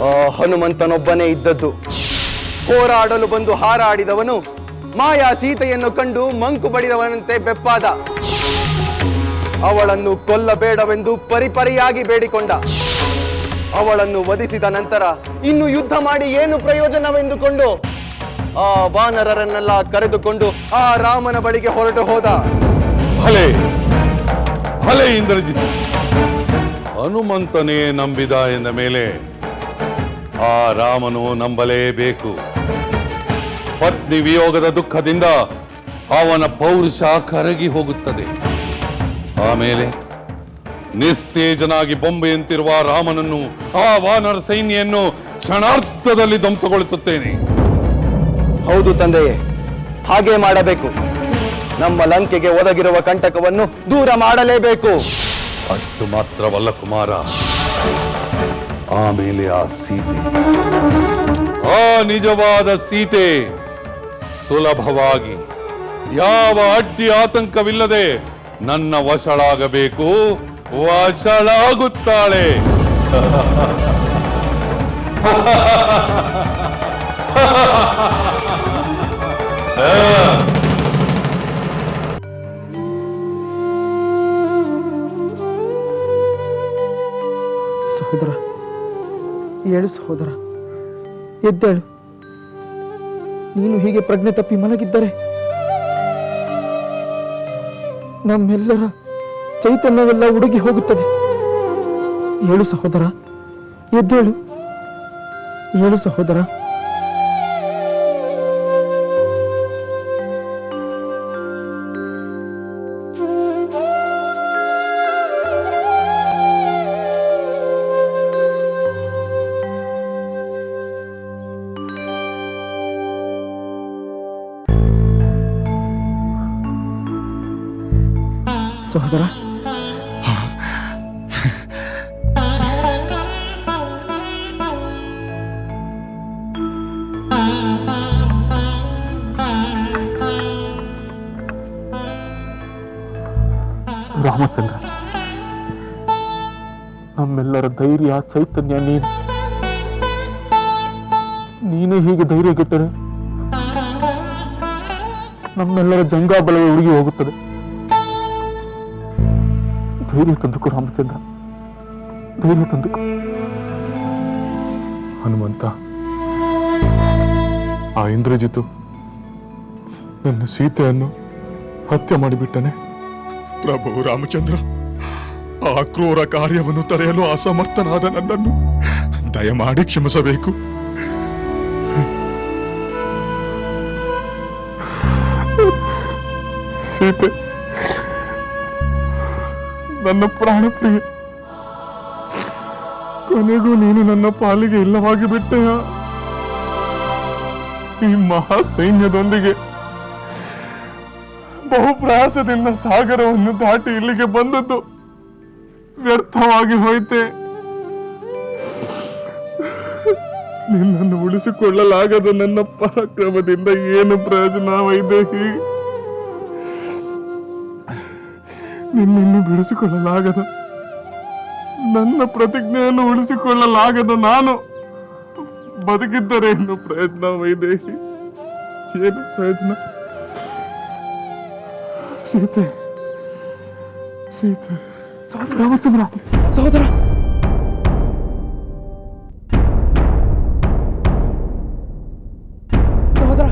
ಆ ಹನುಮಂತನೊಬ್ಬನೇ ಇದ್ದದ್ದು. ಹೋರಾಡಲು ಬಂದು ಹಾರಾಡಿದವನು ಮಾಯಾ ಸೀತೆಯನ್ನು ಕಂಡು ಮಂಕು ಬಡಿದವನಂತೆ ಬೆಪ್ಪಾದ. ಅವಳನ್ನು ಕೊಲ್ಲಬೇಡವೆಂದು ಪರಿಪರಿಯಾಗಿ ಬೇಡಿಕೊಂಡ. ಅವಳನ್ನು ವಧಿಸಿದ ನಂತರ ಇನ್ನು ಯುದ್ಧ ಮಾಡಿ ಏನು ಪ್ರಯೋಜನವೆಂದುಕೊಂಡು ಆ ವಾನರರನ್ನೆಲ್ಲ ಕರೆದುಕೊಂಡು ಆ ರಾಮನ ಬಳಿಗೆ ಹೊರಟು ಹೋದ. ಭಲೆ ಭಲೆ ಇಂದ್ರಜಿತ್, ಹನುಮಂತನೇ ನಂಬಿದ ಎಂದ ಮೇಲೆ ಆ ರಾಮನು ನಂಬಲೇಬೇಕು. ಪತ್ನಿ ವಿಯೋಗದ ದುಃಖದಿಂದ ಅವನ ಪೌರುಷ ಕರಗಿ ಹೋಗುತ್ತದೆ. ಆಮೇಲೆ ನಿಸ್ತೇಜನಾಗಿ ಬೊಂಬೆಯಂತಿರುವ ರಾಮನನ್ನು, ಆ ವಾನರ ಸೈನ್ಯನ್ನು ಕ್ಷಣಾರ್ಧದಲ್ಲಿ ಧ್ವಂಸಗೊಳಿಸುತ್ತೇನೆ. ಹೌದು ತಂದೆಯೇ, ಹಾಗೆ ಮಾಡಬೇಕು. ನಮ್ಮ ಲಂಕೆಗೆ ಒದಗಿರುವ ಕಂಟಕವನ್ನು ದೂರ ಮಾಡಲೇಬೇಕು. ಅಷ್ಟು ಮಾತ್ರವಲ್ಲ ಕುಮಾರ, ಆಮೇಲೆ ಆ ಸೀತೆ, ಆ ನಿಜವಾದ ಸೀತೆ ಸುಲಭವಾಗಿ ಯಾವ ಅಡ್ಡಿ ಆತಂಕವಿಲ್ಲದೆ ನನ್ನ ವಶಳಾಗಬೇಕು, ವಶಳಾಗುತ್ತಾಳೆ. ಸಹೋದರ, ಏಳು ಸಹೋದರ, ಎದ್ದೇಳು. ನೀನು ಹೀಗೆ ಪ್ರಜ್ಞೆ ತಪ್ಪಿ ಮಲಗಿದ್ದರೆ ನಮ್ಮೆಲ್ಲರ ಚೈತನ್ಯವೆಲ್ಲ ಉಡುಗಿ ಹೋಗುತ್ತದೆ. ಏಳು ಸಹೋದರ, ಎದ್ದೇಳು. ಏಳು ಸಹೋದರ. ಸಹೋದರ, ರಾಮಚಂದ್ರ, ನಮ್ಮೆಲ್ಲರ ಧೈರ್ಯ ಚೈತನ್ಯ ನೀನೇ ಹೀಗೆ ಧೈರ್ಯಗೆಟ್ಟರೆ ನಮ್ಮೆಲ್ಲರ ಜಂಗಾಬಲವೇ ಉಡುಗಿ ಹೋಗುತ್ತದೆ. ಧೈರ್ಯ ತಂದುಕೋ ರಾಮಚಂದ್ರ, ಧೈರ್ಯ ತಂದುಕೋ. ಹನುಮಂತ, ಆ ಇಂದ್ರಜಿತು ನನ್ನ ಸೀತೆಯನ್ನು ಹತ್ಯೆ ಮಾಡಿಬಿಟ್ಟನೆ. ಪ್ರಭು ರಾಮಚಂದ್ರ, ಆ ಕ್ರೂರ ಕಾರ್ಯವನ್ನು ತಡೆಯಲು ಅಸಮರ್ಥನಾದ ನನ್ನನ್ನು ದಯಮಾಡಿ ಕ್ಷಮಿಸಬೇಕು. ಸೀತೆ ನನ್ನ ಪ್ರಾಣ ಪ್ರಿಯ, ಕೊನೆಗೂ ನೀನು ನನ್ನ ಪಾಲಿಗೆ ಇಲ್ಲವಾಗಿ ಬಿಟ್ಟೆಯ. ಈ ಮಹಾ ಸೈನ್ಯದೊಂದಿಗೆ ಬಹು ಪ್ರಯಾಸದಿಂದ ಸಾಗರವನ್ನು ದಾಟಿ ಇಲ್ಲಿಗೆ ಬಂದದ್ದು ವ್ಯರ್ಥವಾಗಿ ಹೋಯ್ತೆ. ನಿನ್ನನ್ನು ಉಳಿಸಿಕೊಳ್ಳಲಾಗದ ನನ್ನ ಪರಾಕ್ರಮದಿಂದ ಏನು ಪ್ರಯೋಜನ ವೈದೇಹಿ? ನಿನ್ನನ್ನು ಬಿಡಿಸಿಕೊಳ್ಳಲಾಗದ, ನನ್ನ ಪ್ರತಿಜ್ಞೆಯನ್ನು ಉಳಿಸಿಕೊಳ್ಳಲಾಗದ ನಾನು ಬದುಕಿದ್ದರೆ ಏನು ಪ್ರಯತ್ನ ವೈದೇಹಿ? ಏನು ಪ್ರಯತ್ನ? ಸೀತೆ ಸೀತೆ ರಾಮಚಂದ್ರ ಸಹೋದರ, ಸಹೋದರ,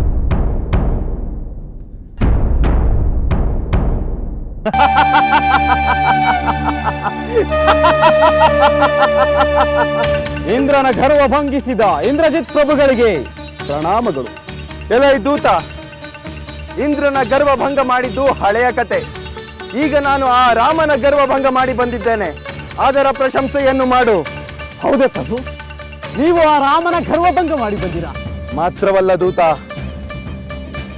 ಇಂದ್ರನ ಗರ್ವ ಭಂಗಿಸಿದ ಇಂದ್ರಜಿತ್ ಪ್ರಭುಗಳಿಗೆ ಪ್ರಣಾಮಗಳು. ಎಲೈ ದೂತ, ಇಂದ್ರನ ಗರ್ವ ಭಂಗ ಮಾಡಿದ್ದು ಹಳೆಯ ಕತೆ. ಈಗ ನಾನು ಆ ರಾಮನ ಗರ್ವ ಭಂಗ ಮಾಡಿ ಬಂದಿದ್ದೇನೆ, ಅದರ ಪ್ರಶಂಸೆಯನ್ನು ಮಾಡು. ಹೌದೇ ಪ್ರಭು, ನೀವು ಆ ರಾಮನ ಗರ್ವಭಂಗ ಮಾಡಿ ಬಂದಿರಾ? ಮಾತ್ರವಲ್ಲ ದೂತ,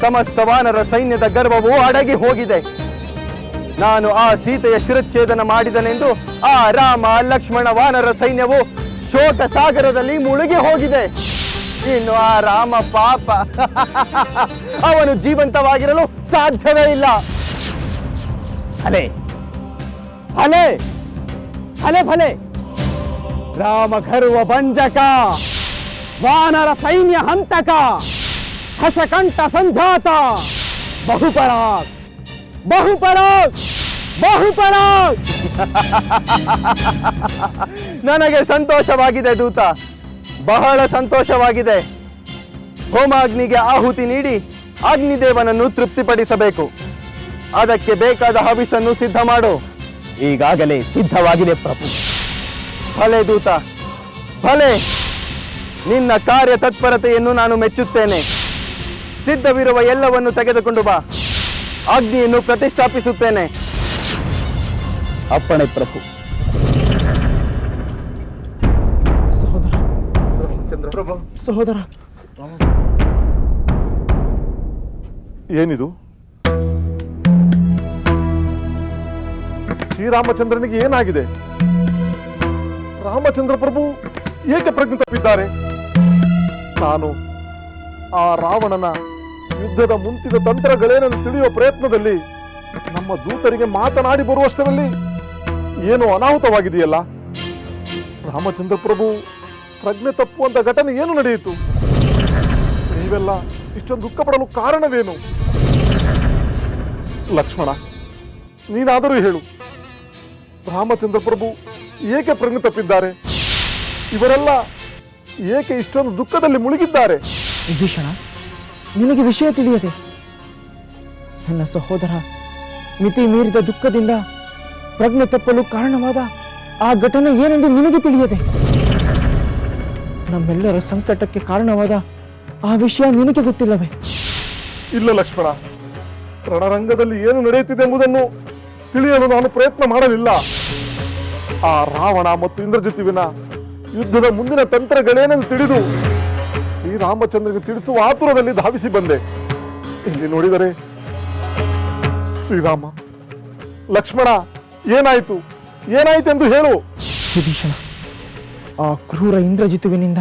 ಸಮಸ್ತ ವಾನರ ಸೈನ್ಯದ ಗರ್ವವು ಅಡಗಿ ಹೋಗಿದೆ. ನಾನು ಆ ಸೀತೆಯ ಶಿರಚ್ಛೇದನ ಮಾಡಿದನೆಂದು ಆ ರಾಮ ಲಕ್ಷ್ಮಣ ವಾನರ ಸೈನ್ಯವು ಶೋಕ ಸಾಗರದಲ್ಲಿ ಮುಳುಗಿ ಹೋಗಿದೆ. ಇನ್ನು ಆ ರಾಮ ಪಾಪ, ಅವನು ಜೀವಂತವಾಗಿರಲು ಸಾಧ್ಯವೇ ಇಲ್ಲ. ಭಲೆ ಭಲೆ ಭಲೆ ಭಲೆ, ರಾಮ ಗರ್ವ ಭಂಜಕ, ವಾನರ ಸೈನ್ಯ ಹಂತಕ, ಹಸಕಂಠ ಸಂಜಾತ, ಬಹುಪರಾಗ್ ಬಹುಪರಾಗ್ ಬಹುಪರಾಗ್. ನನಗೆ ಸಂತೋಷವಾಗಿದೆ ದೂತ, ಬಹಳ ಸಂತೋಷವಾಗಿದೆ. ಹೋಮಾಗ್ನಿಗೆ ಆಹುತಿ ನೀಡಿ ಅಗ್ನಿದೇವನನ್ನು ತೃಪ್ತಿಪಡಿಸಬೇಕು. ಅದಕ್ಕೆ ಬೇಕಾದ ಹವಿಸನ್ನು ಸಿದ್ಧ ಮಾಡು. ಈಗಾಗಲೇ ಸಿದ್ಧವಾಗಿದೆ ಪ್ರಭು. ಭಲೆ ದೂತ, ಭಲೆ. ನಿನ್ನ ಕಾರ್ಯ ತತ್ಪರತೆಯನ್ನು ನಾನು ಮೆಚ್ಚುತ್ತೇನೆ. ಸಿದ್ಧವಿರುವ ಎಲ್ಲವನ್ನು ತೆಗೆದುಕೊಂಡು ಬಾ, ಅಗ್ನಿಯನ್ನು ಪ್ರತಿಷ್ಠಾಪಿಸುತ್ತೇನೆ. ಅಪ್ಪಣೆ ಪ್ರಭು. ಸಹೋದರ ಸಹೋದರ, ಏನಿದು? ಶ್ರೀರಾಮಚಂದ್ರನಿಗೆ ಏನಾಗಿದೆ? ರಾಮಚಂದ್ರ ಪ್ರಭು ಏಕೆ ಪ್ರಜ್ಞೆ ತಪ್ಪಿದ್ದಾರೆ? ನಾನು ಆ ರಾವಣನ ಯುದ್ಧದ ಮುಂತಿದ ತಂತ್ರಗಳೇನೆಂದು ತಿಳಿಯುವ ಪ್ರಯತ್ನದಲ್ಲಿ ನಮ್ಮ ದೂತರಿಗೆ ಮಾತನಾಡಿ ಬರುವಷ್ಟರಲ್ಲಿ ಏನೋ ಅನಾಹುತವಾಗಿದೆಯಲ್ಲ. ರಾಮಚಂದ್ರ ಪ್ರಭು ಪ್ರಜ್ಞೆ ತಪ್ಪುವಂತ ಘಟನೆ ಏನು ನಡೆಯಿತು? ನೀವೆಲ್ಲ ಇಷ್ಟೊಂದು ದುಃಖ ಪಡಲು ಕಾರಣವೇನು? ಲಕ್ಷ್ಮಣ, ನೀನಾದರೂ ಹೇಳು, ರಾಮಚಂದ್ರ ಪ್ರಭು ಏಕೆ ಪ್ರಜ್ಞೆ ತಪ್ಪಿದ್ದಾರೆ? ಇವರೆಲ್ಲ ಏಕೆ ಇಷ್ಟೊಂದು ದುಃಖದಲ್ಲಿ ಮುಳುಗಿದ್ದಾರೆ? ವಿಭೀಷಣ, ನಿನಗೆ ವಿಷಯ ತಿಳಿಯದೆ ನನ್ನ ಸಹೋದರ ಮಿತಿ ಮೀರಿದ ದುಃಖದಿಂದ ಪ್ರಜ್ಞೆ ತಪ್ಪಲು ಕಾರಣವಾದ ಆ ಘಟನೆ ಏನೆಂದು ನಿನಗೆ ತಿಳಿಯದೆ ನಮ್ಮೆಲ್ಲರ ಸಂಕಟಕ್ಕೆ ಕಾರಣವಾದ ಆ ವಿಷಯ ನಿನಗೆ ಗೊತ್ತಿಲ್ಲವೇ? ಇಲ್ಲ ಲಕ್ಷ್ಮಣ, ರಣರಂಗದಲ್ಲಿ ಏನು ನಡೆಯುತ್ತಿದೆ ಎಂಬುದನ್ನು ತಿಳಿಯಲು ನಾನು ಪ್ರಯತ್ನ ಮಾಡಲಿಲ್ಲ. ಆ ರಾವಣ ಮತ್ತು ಇಂದ್ರಜಿತುವಿನ ಯುದ್ಧದ ಮುಂದಿನ ತಂತ್ರಗಳೇನೆಂದು ತಿಳಿದು ಶ್ರೀರಾಮಚಂದ್ರನಿಗೆ ತಿಳಿಸುವ ಆತುರದಲ್ಲಿ ಧಾವಿಸಿ ಬಂದೆ. ಇಲ್ಲಿ ನೋಡಿದರೆ ಶ್ರೀರಾಮ, ಲಕ್ಷ್ಮಣ, ಏನಾಯಿತು ಏನಾಯಿತೆಂದು ಹೇಳು. ವಿಭೀಷಣ, ಆ ಕ್ರೂರ ಇಂದ್ರಜಿತುವಿನಿಂದ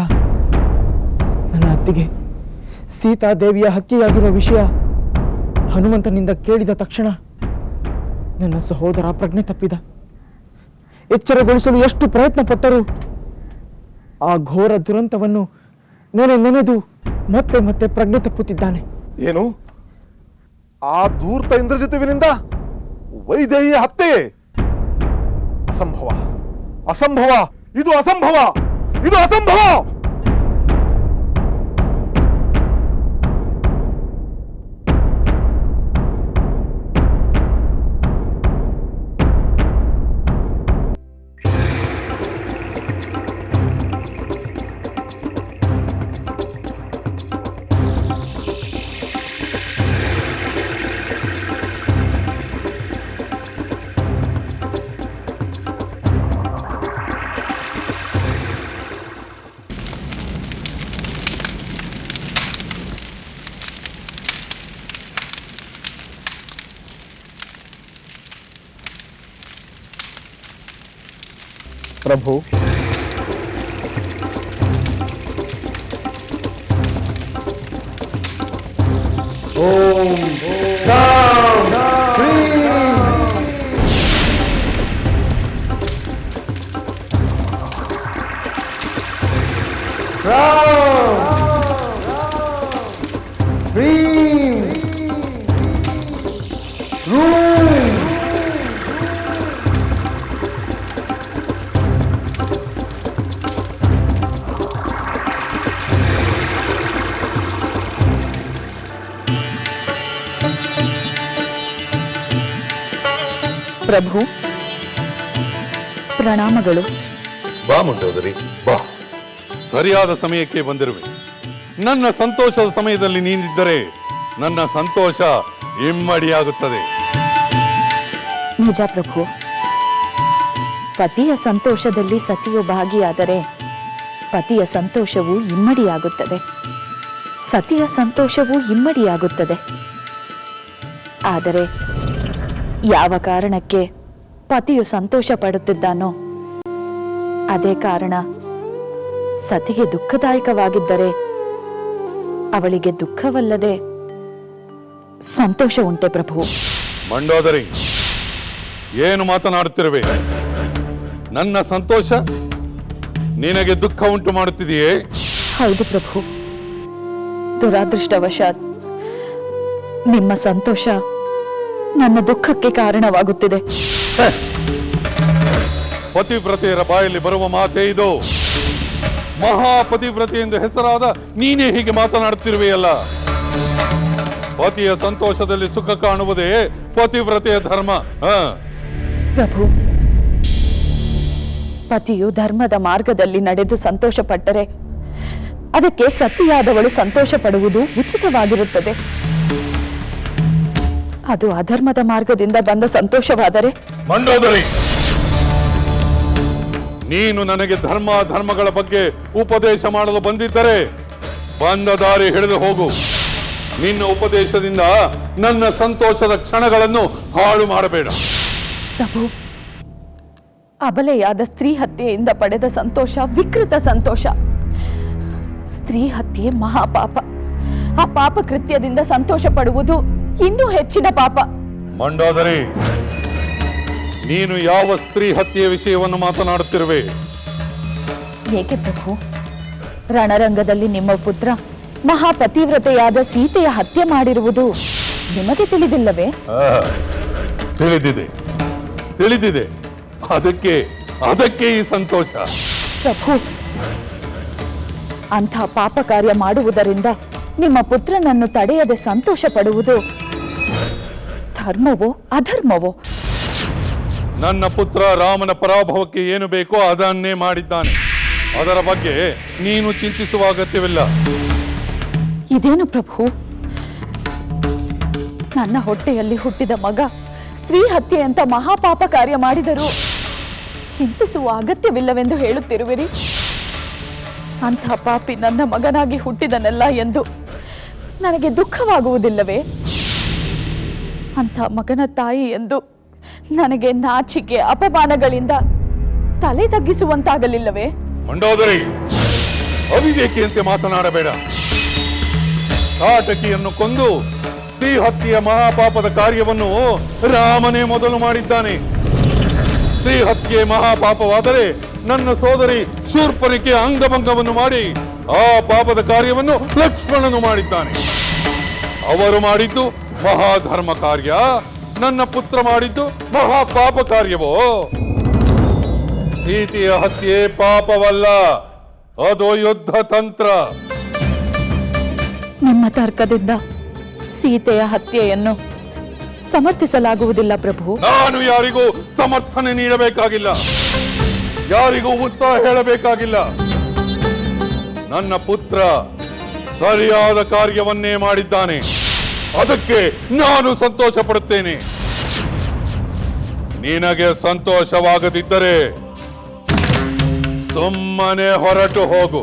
ನನ್ನ ಅತ್ತಿಗೆ ಸೀತಾದೇವಿಯ ಹತ್ಯೆಯಾಗಿರುವ ವಿಷಯ ಹನುಮಂತನಿಂದ ಕೇಳಿದ ತಕ್ಷಣ ನನ್ನ ಸಹೋದರ ಪ್ರಜ್ಞೆ ತಪ್ಪಿದ. ಎಚ್ಚರಗೊಳಿಸಲು ಎಷ್ಟು ಪ್ರಯತ್ನ ಪಟ್ಟರೂ ಆ ಘೋರ ದುರಂತವನ್ನು ನೆನೆದು ಮತ್ತೆ ಮತ್ತೆ ಪ್ರಜ್ಞೆ ತಪ್ಪುತ್ತಿದ್ದಾನೆ. ಏನು? ಆ ಧೂರ್ತ ಇಂದ್ರಜಿತುವಿನಿಂದ ವೈದೇಹಿಯ ಹತ್ಯೆ? ಅಸಂಭವ, ಅಸಂಭವ, ಇದು ಅಸಂಭವ, ಇದು ಅಸಂಭವ. ಪ್ರಭು, ಪ್ರಭು, ಪ್ರಣಾಮಗಳು. ಬಾ ಮಂಡೋದರಿ ಬಾ. ಸರಿಯಾದ ಸಮಯಕ್ಕೆ ಬಂದಿರುವೆ. ನನ್ನ ಸಂತೋಷದ ಸಮಯದಲ್ಲಿ ನೀನಿದ್ದರೆ ನನ್ನ ಸಂತೋಷ ಇಮ್ಮಡಿಯಾಗುತ್ತದೆ. ನಿಜ ಪ್ರಭು, ಪತಿಯ ಸಂತೋಷದಲ್ಲಿ ಸತಿಯು ಭಾಗಿಯಾದರೆ ಪತಿಯ ಸಂತೋಷವು ಇಮ್ಮಡಿಯಾಗುತ್ತದೆ, ಸತಿಯ ಸಂತೋಷವು ಇಮ್ಮಡಿಯಾಗುತ್ತದೆ. ಆದರೆ ಯಾವ ಕಾರಣಕ್ಕೆ ಪತಿಯು ಸಂತೋಷ ಪಡುತ್ತಿದ್ದಾನೋ ಅದೇ ಕಾರಣ ಸತಿಗೆ ದುಃಖದಾಯಕವಾಗಿದ್ದರೆ ಅವಳಿಗೆ ದುಃಖವಲ್ಲದೆ ಸಂತೋಷ ಉಂಟೆ ಪ್ರಭು. ಮಂಡೋದರಿ, ಏನು ಮಾತನಾಡುತ್ತಿರುವೆ? ನನ್ನ ಸಂತೋಷ ನಿನಗೆ ದುಃಖ ಉಂಟು ಮಾಡುತ್ತಿದೆಯೇ? ಹೌದು ಪ್ರಭು, ದುರಾದೃಷ್ಟವಶಾತ್ ನಿಮ್ಮ ಸಂತೋಷ ನನ್ನ ದುಃಖಕ್ಕೆ ಕಾರಣವಾಗುತ್ತಿದೆ. ಪತಿವ್ರತೆಯರ ಬಾಯಲ್ಲಿ ಬರುವ ಮಾತೇ ಇದು. ಮಹಾಪತಿವ್ರತೆ ಎಂದು ಹೆಸರಾದ ನೀನೇ ಹೀಗೆ ಮಾತನಾಡುತ್ತಿರುವೆಯಲ್ಲ. ಪತಿಯ ಸಂತೋಷದಲ್ಲಿ ಸುಖ ಕಾಣುವುದೇ ಪತಿವ್ರತೆಯ ಧರ್ಮ. ಪ್ರಭು, ಪತಿಯು ಧರ್ಮದ ಮಾರ್ಗದಲ್ಲಿ ನಡೆದು ಸಂತೋಷ ಪಟ್ಟರೆ ಅದಕ್ಕೆ ಸತಿಯಾದವಳು ಸಂತೋಷ ಪಡುವುದು ಉಚಿತವಾಗಿರುತ್ತದೆ. ಅದು ಅಧರ್ಮದ ಮಾರ್ಗದಿಂದ ಬಂದ ಸಂತೋಷವಾದರೆ? ಮಂಡೋದರಿ, ನೀನು ನನಗೆ ಧರ್ಮಗಳ ಬಗ್ಗೆ ಉಪದೇಶ ಮಾಡಲು ಬಂದಿದ್ದರೆ ಬಂದ ದಾರಿ ಹಿಡಿದು ಹೋಗು. ನಿನ್ನ ಉಪದೇಶದಿಂದ ನನ್ನ ಸಂತೋಷದ ಕ್ಷಣಗಳನ್ನು ಹಾಳು ಮಾಡಬೇಡ. ಪ್ರಭು, ಅಬಲೆಯಾದ ಸ್ತ್ರೀ ಹತ್ಯೆಯಿಂದ ಪಡೆದ ಸಂತೋಷ ವಿಕೃತ ಸಂತೋಷ. ಸ್ತ್ರೀ ಹತ್ಯೆ ಮಹಾಪಾಪ. ಆ ಪಾಪ ಕೃತ್ಯದಿಂದ ಸಂತೋಷ ಪಡುವುದು ಇನ್ನೂ ಹೆಚ್ಚಿನ ಪಾಪ. ಮಂಡೋದರಿ, ನೀನು ಯಾವ ಸ್ತ್ರೀ ಹತ್ಯೆಯ ವಿಷಯವನ್ನು ಮಾತನಾಡುತ್ತಿರುವೆ? ಏಕೆ ಪ್ರಭು, ರಣರಂಗದಲ್ಲಿ ನಿಮ್ಮ ಪುತ್ರ ಮಹಾಪತಿವ್ರತೆಯಾದ ಸೀತೆಯ ಹತ್ಯೆ ಮಾಡಿರುವುದು ನಿಮಗೆ ತಿಳಿದಿಲ್ಲವೇ? ತಿಳಿದಿದೆ. ಅದಕ್ಕೆ ಈ ಸಂತೋಷ. ಪ್ರಭು, ಅಂಥ ಪಾಪ ಕಾರ್ಯ ಮಾಡುವುದರಿಂದ ನಿಮ್ಮ ಪುತ್ರನನ್ನು ತಡೆಯದೆ ಸಂತೋಷ ಪಡುವುದು ಧರ್ಮವೋ ಅಧರ್ಮವೋ? ನನ್ನ ಪುತ್ರ ರಾಮನ ಪರಾಭವಕ್ಕೆ ಏನು ಬೇಕೋ ಅದನ್ನೇ ಮಾಡಿದ್ದಾನೆ. ಅದರ ಬಗ್ಗೆ ನೀನು ಚಿಂತಿಸುವ ಅಗತ್ಯವಿಲ್ಲ. ಇದೇನು ಪ್ರಭು, ನನ್ನ ಹೊಟ್ಟೆಯಲ್ಲಿ ಹುಟ್ಟಿದ ಮಗ ಸ್ತ್ರೀ ಹತ್ಯೆಯಂತ ಮಹಾಪಾಪ ಕಾರ್ಯ ಮಾಡಿದರೂ ಚಿಂತಿಸುವ ಅಗತ್ಯವಿಲ್ಲವೆಂದು ಹೇಳುತ್ತಿರುವಿರಿ. ಅಂಥ ಪಾಪಿ ನನ್ನ ಮಗನಾಗಿ ಹುಟ್ಟಿದನಲ್ಲ ಎಂದು ನನಗೆ ದುಃಖವಾಗುವುದಿಲ್ಲವೇ? ಅಂಥ ಮಗನ ತಾಯಿ ಎಂದು ನನಗೆ ನಾಚಿಕೆ ಅಪಮಾನಗಳಿಂದ ತಲೆ ತಗ್ಗಿಸುವಂತಾಗಲಿಲ್ಲವೇ? ಮಂಡೋದರಿ, ಅವಿವೇಕಿಯಂತೆ ಮಾತನಾಡಬೇಡ. ಕಾಟಕಿಯನ್ನು ಕೊಂದು ಸ್ತ್ರೀ ಹತ್ಯೆಯ ಮಹಾಪಾಪದ ಕಾರ್ಯವನ್ನು ರಾಮನೇ ಮೊದಲು ಮಾಡಿದ್ದಾನೆ. ಸ್ತ್ರೀ ಹತ್ಯೆ ಮಹಾಪಾಪವಾದರೆ ನನ್ನ ಸೋದರಿ ಶೂರ್ಪನಿಕೆ ಅಂಗಭಂಗವನ್ನು ಮಾಡಿ ಆ ಪಾಪದ ಕಾರ್ಯವನ್ನು ಲಕ್ಷ್ಮಣನು ಮಾಡಿದ್ದಾನೆ. ಅವರು ಮಾಡಿದ್ದು ಮಹಾಧರ್ಮ ಕಾರ್ಯ, ನನ್ನ ಪುತ್ರ ಮಾಡಿದ್ದು ಮಹಾಪಾಪ ಕಾರ್ಯವೋ? ಸೀತೆಯ ಹತ್ಯೆ ಪಾಪವಲ್ಲ, ಅದು ಯುದ್ಧ ತಂತ್ರ. ನಿಮ್ಮ ತರ್ಕದಿಂದ ಸೀತೆಯ ಹತ್ಯೆಯನ್ನು ಸಮರ್ಥಿಸಲಾಗುವುದಿಲ್ಲ ಪ್ರಭು. ನಾನು ಯಾರಿಗೂ ಸಮರ್ಥನೆ ನೀಡಬೇಕಾಗಿಲ್ಲ, ಯಾರಿಗೂ ಉತ್ಸಾಹ ಹೇಳಬೇಕಾಗಿಲ್ಲ. ನನ್ನ ಪುತ್ರ ಸರಿಯಾದ ಕಾರ್ಯವನ್ನೇ ಮಾಡಿದ್ದಾನೆ, ಅದಕ್ಕೆ ನಾನು ಸಂತೋಷ ಪಡುತ್ತೇನೆ. ನಿನಗೆ ಸಂತೋಷವಾಗದಿದ್ದರೆ ಸುಮ್ಮನೆ ಹೊರಟು ಹೋಗು.